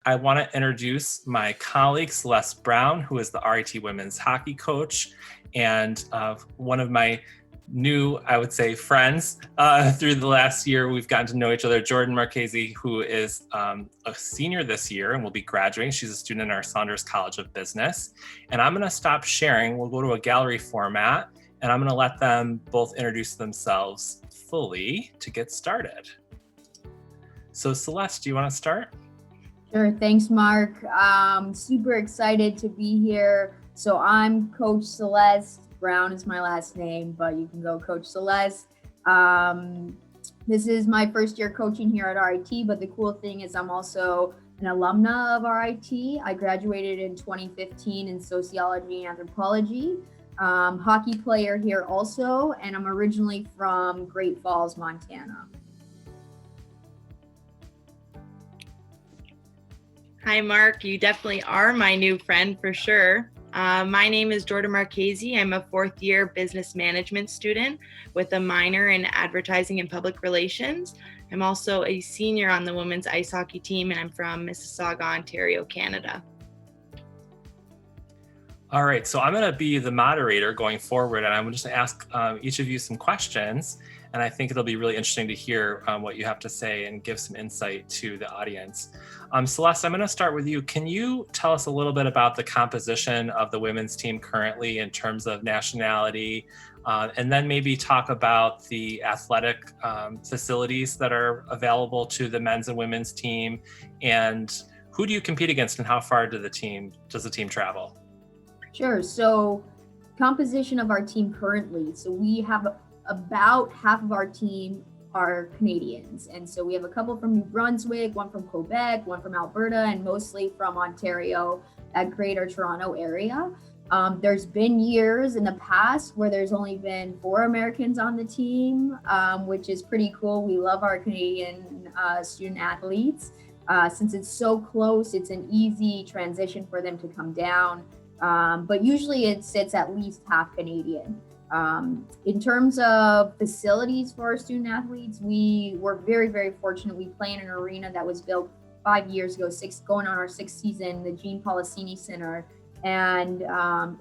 I want to introduce my colleague, Celeste Brown, who is the RIT women's hockey coach and one of my new, I would say, friends through the last year. We've gotten to know each other. Jordan Marchese, who is a senior this year and will be graduating. She's a student in our Saunders College of Business. And I'm going to stop sharing. We'll go to a gallery format, and I'm going to let them both introduce themselves fully to get started. So Celeste, do you want to start? Sure, thanks, Mark. Super excited to be here. So I'm Coach Celeste. Brown is my last name, but you can go Coach Celeste. This is my first year coaching here at RIT, but the cool thing is I'm also an alumna of RIT. I graduated in 2015 in sociology and anthropology. Hockey player here also, and I'm originally from Great Falls, Montana. Hi, Mark. You definitely are my new friend for sure. My name is Jordan Marchese. I'm a fourth year business management student with a minor in advertising and public relations. I'm also a senior on the women's ice hockey team, and I'm from Mississauga, Ontario, Canada. All right, so I'm going to be the moderator going forward, and I'm just going to ask each of you some questions. And I think it'll be really interesting to hear what you have to say and give some insight to the audience. Celeste, I'm going to start with you. Can you tell us a little bit about the composition of the women's team currently in terms of nationality, and then maybe talk about the athletic facilities that are available to the men's and women's team, and who do you compete against and how far does the team travel? Sure. So composition of our team currently. So we have about half of our team are Canadians. And so we have a couple from New Brunswick, one from Quebec, one from Alberta, and mostly from Ontario, that Greater Toronto area. There's been years in the past where there's only been 4 Americans on the team, which is pretty cool. We love our Canadian student athletes. Since it's so close, it's an easy transition for them to come down. But usually it's at least half Canadian. In terms of facilities for our student athletes, we were very, very fortunate. We play in an arena that was built 5 years ago, going on our 6th season, the Gene Policini Center. And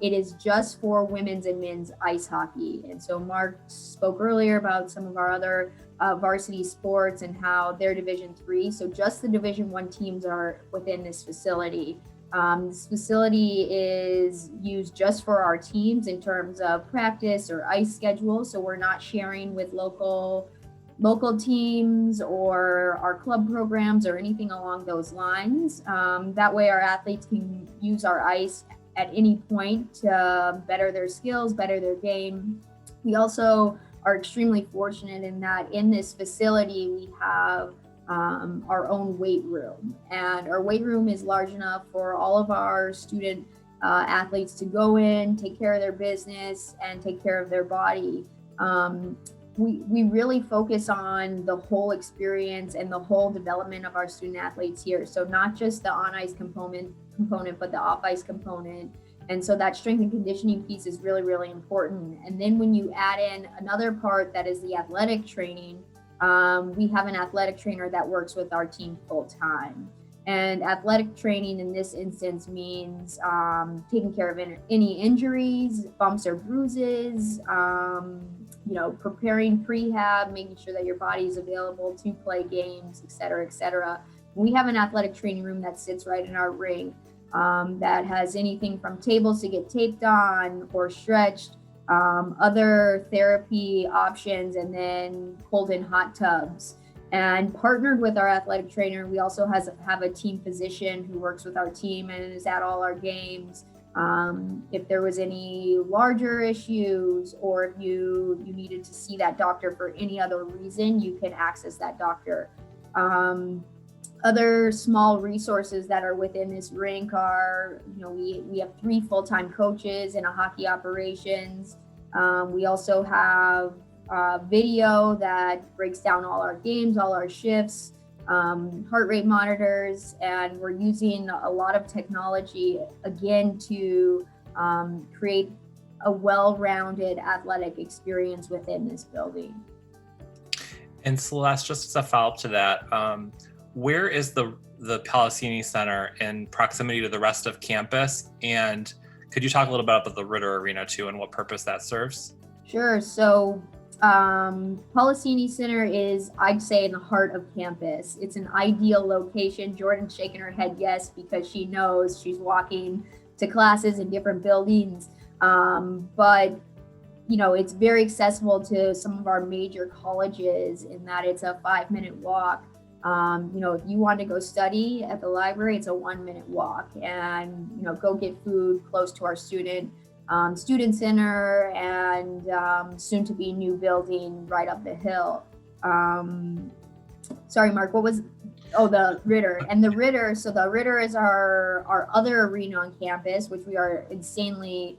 it is just for women's and men's ice hockey. And so Mark spoke earlier about some of our other varsity sports and how they're Division III. So just the Division I teams are within this facility. This facility is used just for our teams in terms of practice or ice schedule. So we're not sharing with local teams or our club programs or anything along those lines. That way our athletes can use our ice at any point to better their skills, better their game. We also are extremely fortunate in that in this facility, we have our own weight room, and our weight room is large enough for all of our student athletes to go in, take care of their business, and take care of their body. We really focus on the whole experience and the whole development of our student athletes here. So not just the on-ice component, but the off-ice component. And so that strength and conditioning piece is really, really important. And then when you add in another part that is the athletic training, we have an athletic trainer that works with our team full time. And athletic training in this instance means taking care of any injuries, bumps or bruises, preparing prehab, making sure that your body is available to play games, et cetera, et cetera. We have an athletic training room that sits right in our rink that has anything from tables to get taped on or stretched, other therapy options, and then cold and hot tubs. And partnered with our athletic trainer, we also have a team physician who works with our team and is at all our games. If there was any larger issues, or if you needed to see that doctor for any other reason, you can access that doctor. Other small resources that are within this rink are, we have 3 full-time coaches in a hockey operations. We also have video that breaks down all our games, all our shifts, heart rate monitors, and we're using a lot of technology, again, to create a well-rounded athletic experience within this building. And Celeste, just as a follow-up to that, where is the the Policini Center in proximity to the rest of campus? And could you talk a little bit about the Ritter Arena too and what purpose that serves? Sure. So Policini Center is, I'd say, in the heart of campus. It's an ideal location. Jordan's shaking her head yes, because she knows she's walking to classes in different buildings. But it's very accessible to some of our major colleges in that it's a 5-minute walk. If you want to go study at the library, it's a 1-minute walk, and go get food close to our student center and soon to be new building right up the hill. Sorry, Mark, what was? Oh, the Ritter. And the Ritter, so the Ritter is our other arena on campus, which we are insanely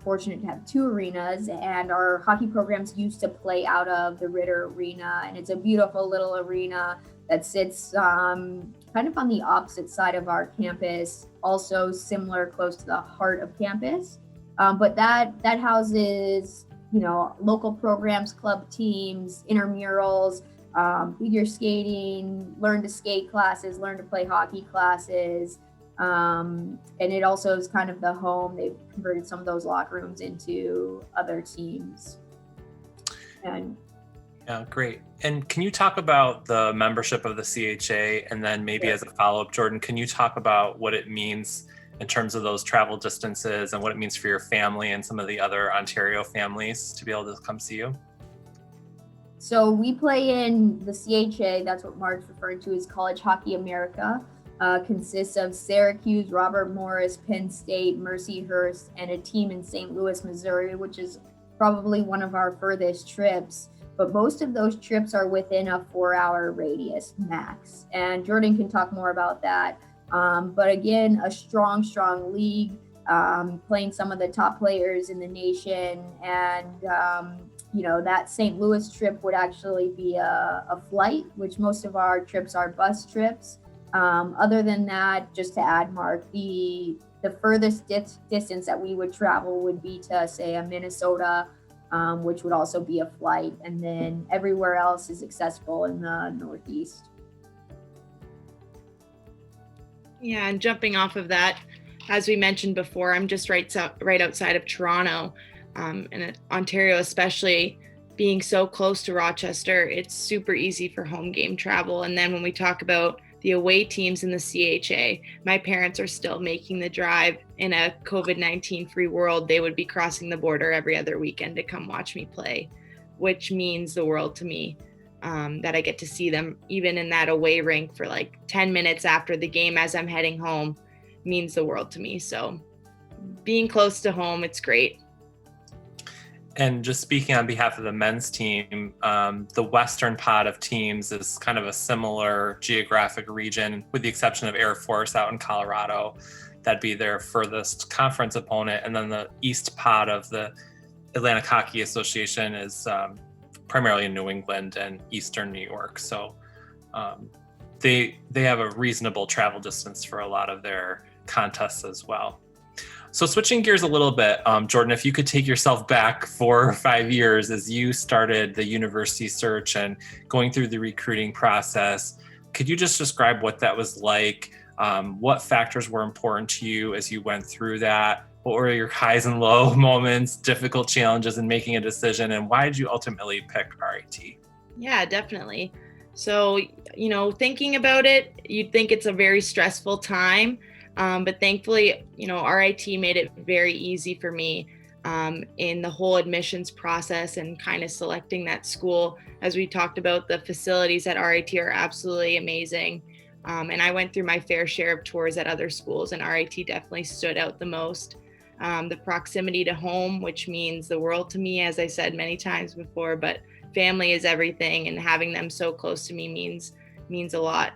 fortunate to have 2 arenas, and our hockey programs used to play out of the Ritter Arena, and it's a beautiful little arena that sits kind of on the opposite side of our campus, also similar close to the heart of campus. But that houses, local programs, club teams, intramurals, figure skating, learn to skate classes, learn to play hockey classes. And it also is kind of the home. They've converted some of those locker rooms into other teams. And yeah, great. And can you talk about the membership of the CHA? And then maybe as a follow-up, Jordan, can you talk about what it means in terms of those travel distances and what it means for your family and some of the other Ontario families to be able to come see you? So we play in the CHA, that's what Mark's referring to as College Hockey America. Consists of Syracuse, Robert Morris, Penn State, Mercyhurst, and a team in St. Louis, Missouri, which is probably one of our furthest trips. But most of those trips are within a 4-hour radius max. And Jordan can talk more about that. But again, a strong league, playing some of the top players in the nation. And, that St. Louis trip would actually be a flight, which most of our trips are bus trips. Other than that, just to add, Mark, the furthest distance that we would travel would be to, say, a Minnesota, which would also be a flight. And then everywhere else is accessible in the Northeast. Yeah, and jumping off of that, as we mentioned before, I'm just right outside of Toronto, and Ontario, especially being so close to Rochester, it's super easy for home game travel. And then when we talk about the away teams in the CHA, my parents are still making the drive. In a COVID-19 free world, they would be crossing the border every other weekend to come watch me play, which means the world to me. That I get to see them even in that away rink for like 10 minutes after the game as I'm heading home means the world to me. So being close to home, it's great. And just speaking on behalf of the men's team, the western pod of teams is kind of a similar geographic region, with the exception of Air Force out in Colorado. That'd be their furthest conference opponent. And then the east pod of the Atlantic Hockey Association is primarily in New England and Eastern New York. So they have a reasonable travel distance for a lot of their contests as well. So switching gears a little bit, Jordan, if you could take yourself back 4 or 5 years as you started the university search and going through the recruiting process, could you just describe what that was like? What factors were important to you as you went through that? What were your highs and low moments, difficult challenges in making a decision, and why did you ultimately pick RIT? Yeah, definitely. So, thinking about it, you'd think it's a very stressful time. But thankfully, RIT made it very easy for me in the whole admissions process and kind of selecting that school. As we talked about, the facilities at RIT are absolutely amazing. And I went through my fair share of tours at other schools, and RIT definitely stood out the most. The proximity to home, which means the world to me, as I said many times before, but family is everything, and having them so close to me means a lot.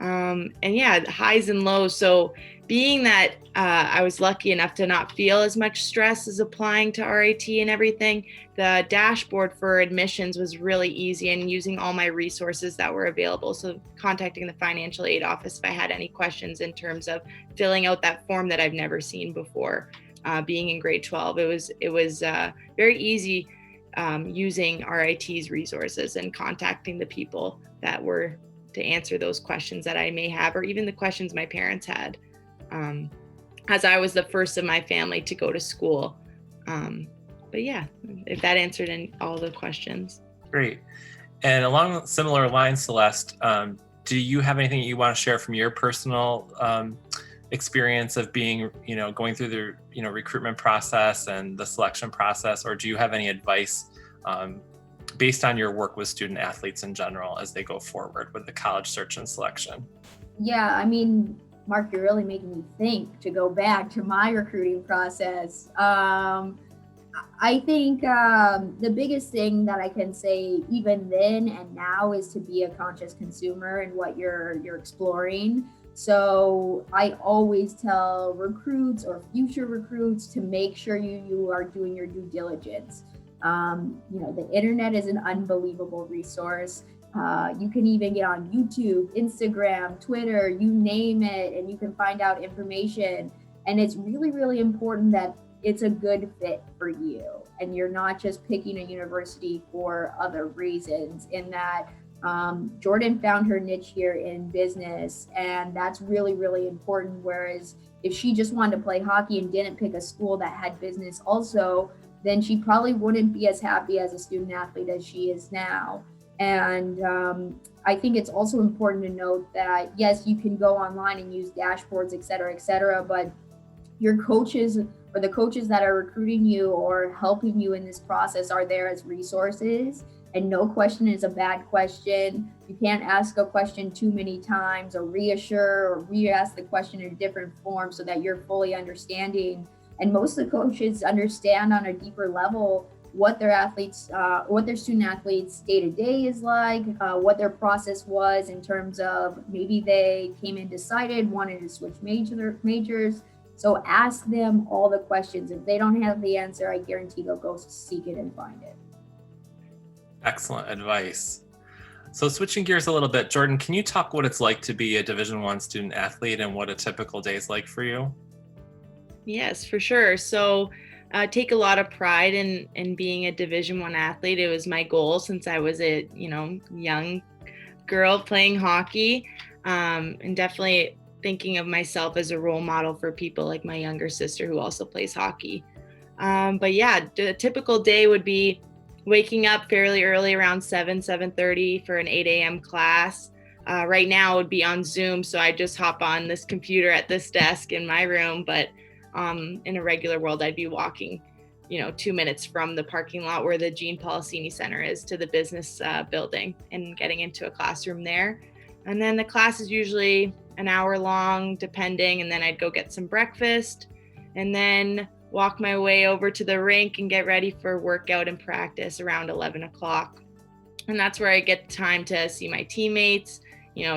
And yeah, highs and lows. So being that I was lucky enough to not feel as much stress as applying to RIT and everything, the dashboard for admissions was really easy, and using all my resources that were available. So contacting the financial aid office if I had any questions in terms of filling out that form that I've never seen before. Being in grade 12, it was very easy using RIT's resources and contacting the people that were to answer those questions that I may have, or even the questions my parents had, as I was the first of my family to go to school. But yeah, if that answered all the questions. Great. And along similar lines, Celeste, do you have anything you want to share from your personal experience of being, going through the, recruitment process and the selection process, or do you have any advice based on your work with student athletes in general as they go forward with the college search and selection? Yeah, I mean, Mark, you're really making me think to go back to my recruiting process. I think the biggest thing that I can say even then and now is to be a conscious consumer in what you're exploring. So I always tell recruits or future recruits to make sure you are doing your due diligence. The internet is an unbelievable resource. You can even get on YouTube, Instagram, Twitter, you name it, and you can find out information. And it's really, really important that it's a good fit for you. And you're not just picking a university for other reasons. In that Jordan found her niche here in business, and that's really, really important. Whereas if she just wanted to play hockey and didn't pick a school that had business also, then she probably wouldn't be as happy as a student athlete as she is now. And I think it's also important to note that, yes, you can go online and use dashboards, et cetera, but your coaches or the coaches that are recruiting you or helping you in this process are there as resources. And no question is a bad question. You can't ask a question too many times or reassure or re-ask the question in a different form so that you're fully understanding. And most of the coaches understand on a deeper level what their athletes, what their student athletes day-to-day is like, what their process was in terms of maybe they came in decided, wanted to switch majors. So ask them all the questions. If they don't have the answer, I guarantee they'll go seek it and find it. Excellent advice. So switching gears a little bit, Jordan, can you talk what it's like to be a Division I student athlete and what a typical day is like for you? Yes, for sure. So I take a lot of pride in being a Division I athlete. It was my goal since I was a young girl playing hockey, and definitely thinking of myself as a role model for people like my younger sister who also plays hockey. But yeah, the typical day would be waking up fairly early, around 7:30 for an 8 a.m. class. Right now it would be on Zoom, so I just hop on this computer at this desk in my room, but in a regular world, I'd be walking, 2 minutes from the parking lot where the Gene Policini Center is to the business building and getting into a classroom there. And then the class is usually an hour long, depending, and then I'd go get some breakfast and then walk my way over to the rink and get ready for workout and practice around 11 o'clock. And that's where I get time to see my teammates,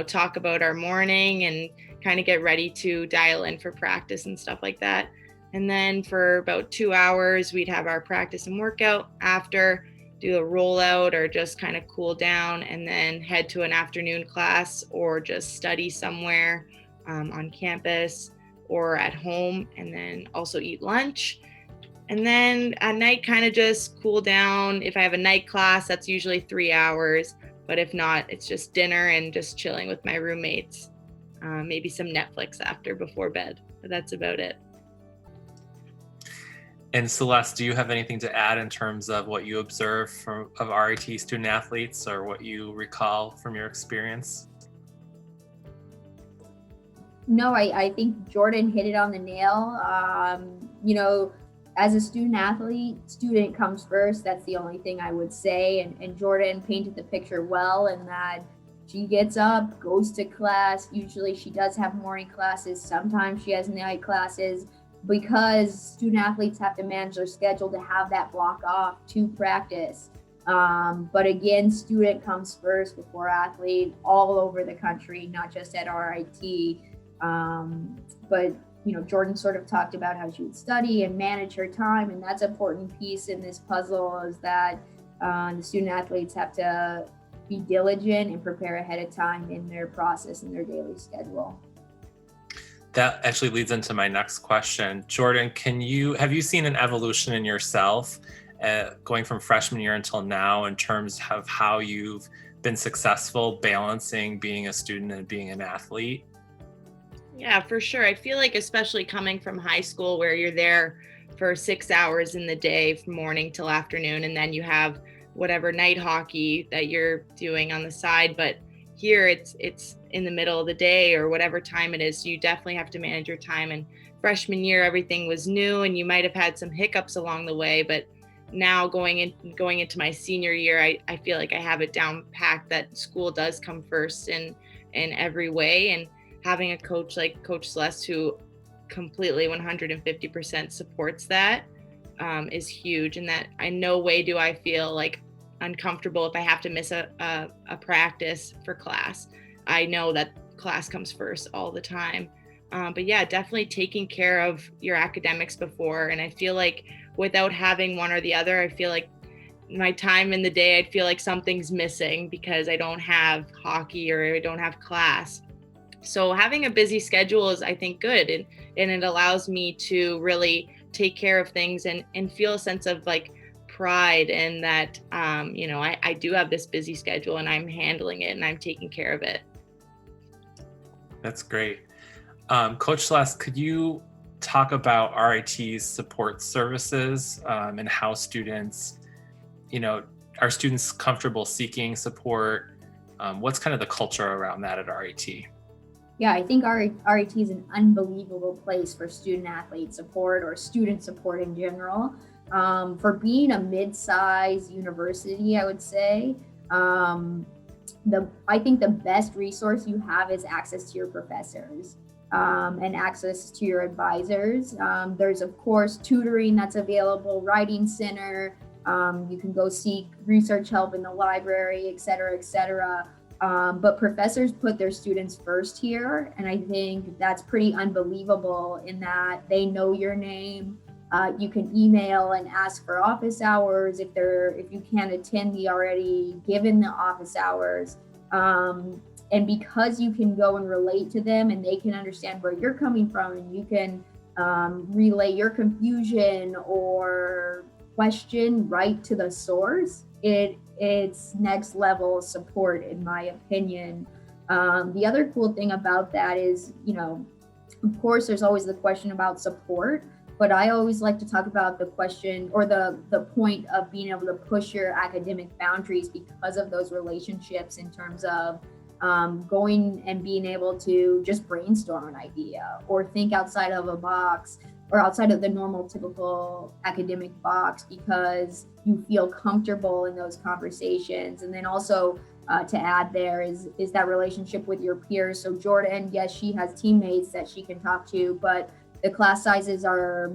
talk about our morning and kind of get ready to dial in for practice and stuff like that. And then for about 2 hours, we'd have our practice and workout after, do a rollout or just kind of cool down, and then head to an afternoon class or just study somewhere on campus or at home, and then also eat lunch. And then at night, kind of just cool down. If I have a night class, that's usually 3 hours. But if not, it's just dinner and just chilling with my roommates. Maybe some Netflix before bed, but that's about it. And Celeste, do you have anything to add in terms of what you observe of RIT student athletes or what you recall from your experience? No, I think Jordan hit it on the nail. As a student athlete, student comes first. That's the only thing I would say. And Jordan painted the picture well in that she gets up, goes to class. Usually she does have morning classes. Sometimes she has night classes because student athletes have to manage their schedule to have that block off to practice. But again, student comes first before athlete all over the country, not just at RIT. But Jordan sort of talked about how she would study and manage her time, and that's an important piece in this puzzle is that the student athletes have to be diligent and prepare ahead of time in their process and their daily schedule. That actually leads into my next question. Jordan, have you seen an evolution in yourself going from freshman year until now in terms of how you've been successful balancing being a student and being an athlete? Yeah, for sure. I feel like especially coming from high school where you're there for 6 hours in the day from morning till afternoon, and then you have whatever night hockey that you're doing on the side. But here it's in the middle of the day or whatever time it is. So you definitely have to manage your time. And freshman year, everything was new and you might have had some hiccups along the way, but now going into my senior year, I feel like I have it down packed that school does come first in every way. And having a coach like Coach Celeste who completely 150% supports that is huge. And that in no way do I feel like uncomfortable if I have to miss a practice for class. I know that class comes first all the time. But yeah, definitely taking care of your academics before. And I feel like without having one or the other, I feel like my time in the day, I'd feel like something's missing because I don't have hockey or I don't have class. So having a busy schedule is, I think, good. And it allows me to really take care of things and feel a sense of like pride in that, I do have this busy schedule and I'm handling it and I'm taking care of it. That's great. Coach Celeste, could you talk about RIT's support services and how students, are students comfortable seeking support? What's kind of the culture around that at RIT? Yeah, I think RIT is an unbelievable place for student athlete support or student support in general. For being a mid-sized university, I would say, I think the best resource you have is access to your professors and access to your advisors. There's, of course, tutoring that's available, writing center. You can go seek research help in the library, et cetera, et cetera. But professors put their students first here. And I think that's pretty unbelievable in that they know your name. You can email and ask for office hours if you can't attend the already given the office hours. And because you can go and relate to them and they can understand where you're coming from and you can relay your confusion or question right to the source, it's next level support in my opinion. The other cool thing about that is, of course, there's always the question about support, but I always like to talk about the question or the point of being able to push your academic boundaries because of those relationships in terms of going and being able to just brainstorm an idea or think outside of a box or outside of the normal typical academic box because you feel comfortable in those conversations. And then also to add there is that relationship with your peers. So Jordan, yes, she has teammates that she can talk to, but the class sizes are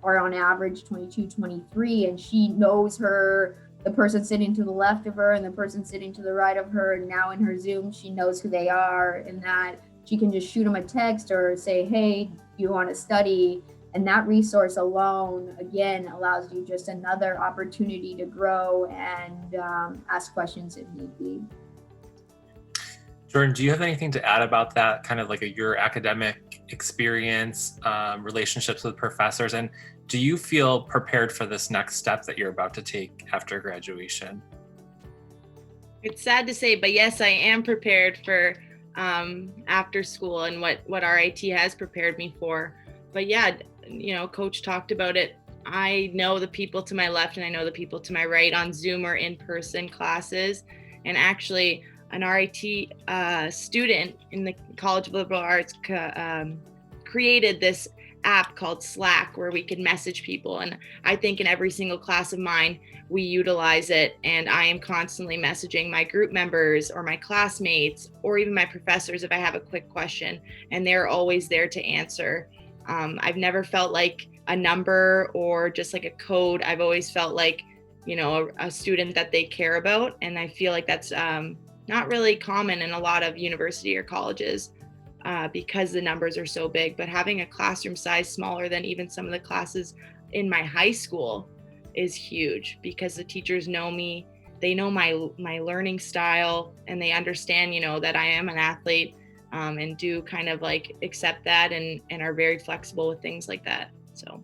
on average 22, 23, and she knows the person sitting to the left of her and the person sitting to the right of her. And now in her Zoom, she knows who they are and that she can just shoot them a text or say, hey, do you want to study? And that resource alone, again, allows you just another opportunity to grow and ask questions if need be. Jordan, do you have anything to add about that, kind of like your academic experience, relationships with professors, and do you feel prepared for this next step that you're about to take after graduation? It's sad to say, but yes, I am prepared for after school and what RIT has prepared me for. But yeah, Coach talked about it. I know the people to my left and I know the people to my right on Zoom or in-person classes. And actually, an RIT student in the College of Liberal Arts created this app called Slack where we could message people. And I think in every single class of mine, we utilize it. And I am constantly messaging my group members or my classmates or even my professors if I have a quick question. And they're always there to answer. I've never felt like a number or just like a code. I've always felt like, a student that they care about. And I feel like that's not really common in a lot of university or colleges because the numbers are so big. But having a classroom size smaller than even some of the classes in my high school is huge because the teachers know me. They know my learning style and they understand, that I am an athlete. And do kind of like accept that and are very flexible with things like that. So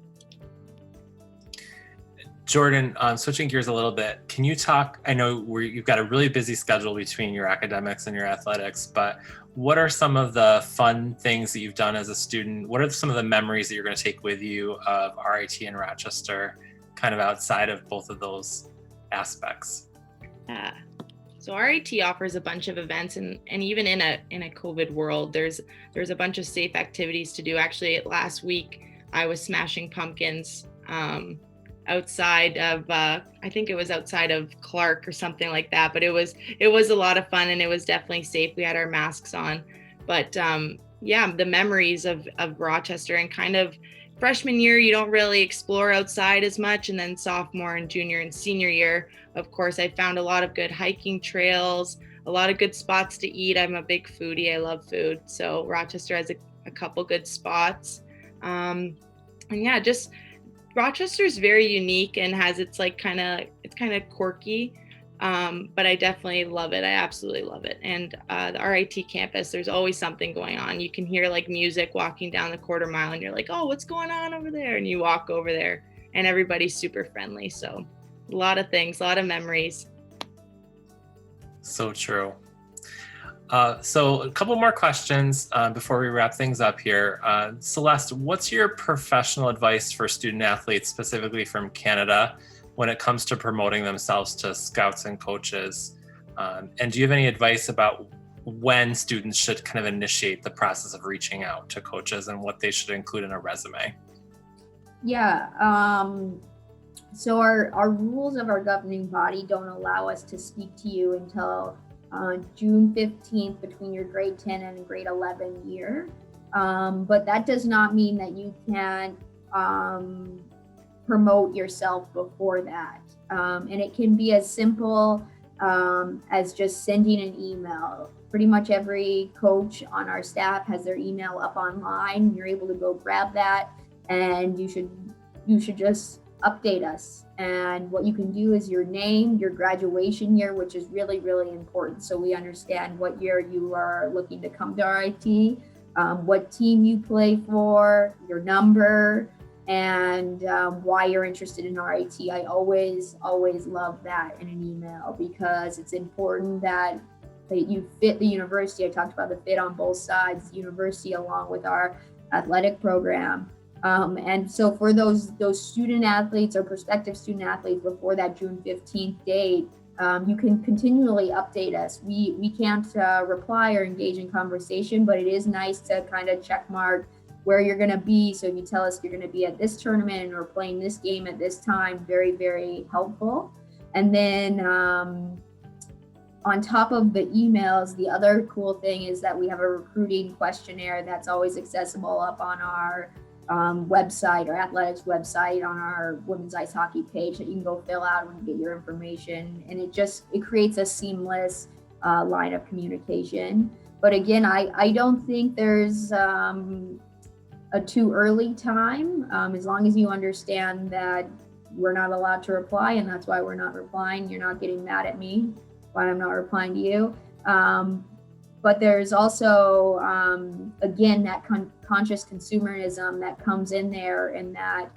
Jordan, switching gears a little bit, can you talk, I know you've got a really busy schedule between your academics and your athletics, but what are some of the fun things that you've done as a student? What are some of the memories that you're going to take with you of RIT in Rochester, kind of outside of both of those aspects? Yeah. So RIT offers a bunch of events, and even in a COVID world, there's a bunch of safe activities to do. Actually, last week I was smashing pumpkins outside of I think it was outside of Clark or something like that, but it was a lot of fun, and it was definitely safe. We had our masks on, but yeah, the memories of Rochester, and kind of freshman year you don't really explore outside as much, and then sophomore and junior and senior year, of course, I found a lot of good hiking trails, a lot of good spots to eat. I'm a big foodie, I love food, so Rochester has a couple good spots, and yeah, just Rochester's very unique and has its kind of quirky, but I definitely love it. I absolutely love it. And the RIT campus, there's always something going on. You can hear like music walking down the quarter mile, and you're like, oh, what's going on over there? And you walk over there, and everybody's super friendly. So a lot of things, a lot of memories. So true. So a couple more questions before we wrap things up here. Celeste, what's your professional advice for student athletes, specifically from Canada, when it comes to promoting themselves to scouts and coaches? And do you have any advice about when students should kind of initiate the process of reaching out to coaches and what they should include in a resume? Yeah. So our rules of our governing body don't allow us to speak to you until June 15th between your grade 10 and grade 11 year. But that does not mean that you can't promote yourself before that. And it can be as simple as just sending an email. Pretty much every coach on our staff has their email up online. You're able to go grab that, and you should just update us. And what you can do is your name, your graduation year, which is really, really important, so we understand what year you are looking to come to RIT, what team you play for, your number, and why you're interested in RIT. I always love that in an email, because it's important that you fit the university. I talked about the fit on both sides, the university along with our athletic program. And so for those student athletes or prospective student athletes before that June 15th date, you can continually update us. We can't reply or engage in conversation, but it is nice to kind of check mark where you're going to be. So if you tell us you're going to be at this tournament or playing this game at this time, very, very helpful. And then on top of the emails, the other cool thing is that we have a recruiting questionnaire that's always accessible up on our website, or athletics website, on our women's ice hockey page, that you can go fill out and get your information. And it creates a seamless line of communication. But again, I don't think there's a too early time, as long as you understand that we're not allowed to reply, and that's why we're not replying. You're not getting mad at me when I'm not replying to you. But there's also, again, that conscious consumerism that comes in there, and that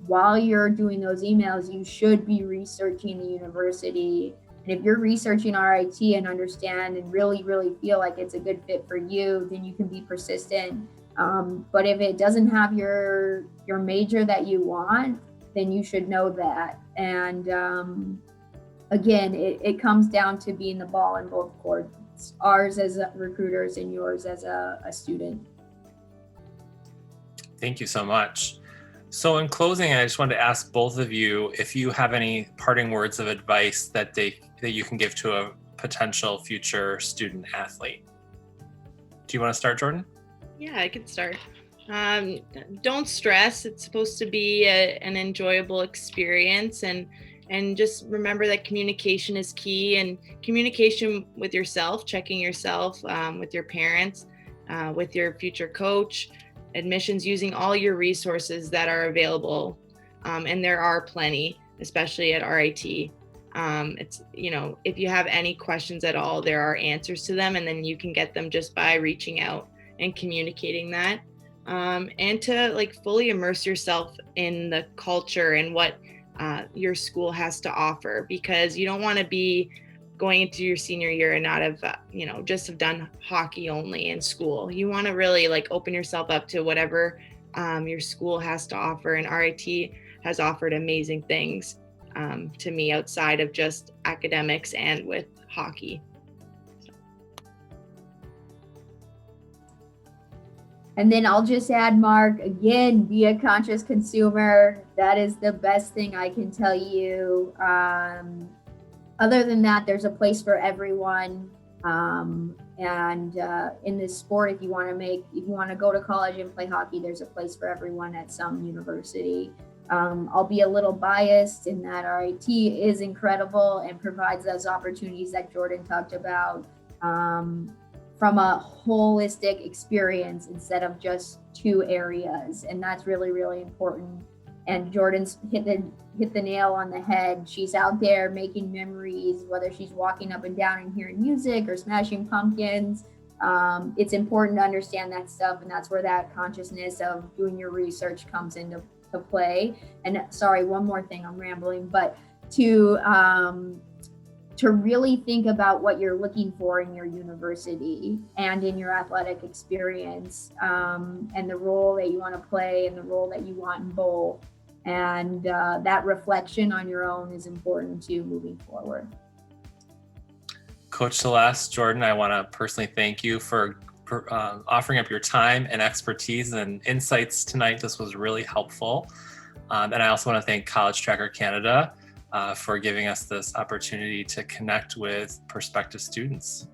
while you're doing those emails, you should be researching the university. And if you're researching RIT and understand and really, really feel like it's a good fit for you, then you can be persistent. But if it doesn't have your major that you want, then you should know that. And again, it comes down to being the ball in both courts. Ours as recruiters and yours as a student. Thank you so much. So in closing, I just wanted to ask both of you if you have any parting words of advice that you can give to a potential future student athlete. Do you want to start, Jordan? Yeah, I could start. Don't stress. It's supposed to be an enjoyable experience, and just remember that communication is key, and communication with yourself, checking yourself, with your parents, with your future coach, admissions, using all your resources that are available. And there are plenty, especially at RIT. It's, if you have any questions at all, there are answers to them, and then you can get them just by reaching out and communicating that. And to fully immerse yourself in the culture and what your school has to offer, because you don't want to be going into your senior year and not have, just have done hockey only in school. You want to really like open yourself up to whatever your school has to offer. And RIT has offered amazing things to me outside of just academics and with hockey. And then I'll just add, Mark, again, be a conscious consumer. That is the best thing I can tell you. Other than that, there's a place for everyone. And in this sport, if you want to go to college and play hockey, there's a place for everyone at some university. I'll be a little biased in that RIT is incredible and provides those opportunities that Jordan talked about. From a holistic experience instead of just two areas. And that's really, really important. And Jordan's hit the nail on the head. She's out there making memories, whether she's walking up and down and hearing music or smashing pumpkins. It's important to understand that stuff. And that's where that consciousness of doing your research comes into play. And sorry, one more thing, I'm rambling, but to really think about what you're looking for in your university and in your athletic experience, and the role that you want to play and the role that you want in both. And that reflection on your own is important too, moving forward. Coach Celeste, Jordan, I want to personally thank you for offering up your time and expertise and insights tonight. This was really helpful. And I also want to thank CollegeTrackr Canada for giving us this opportunity to connect with prospective students.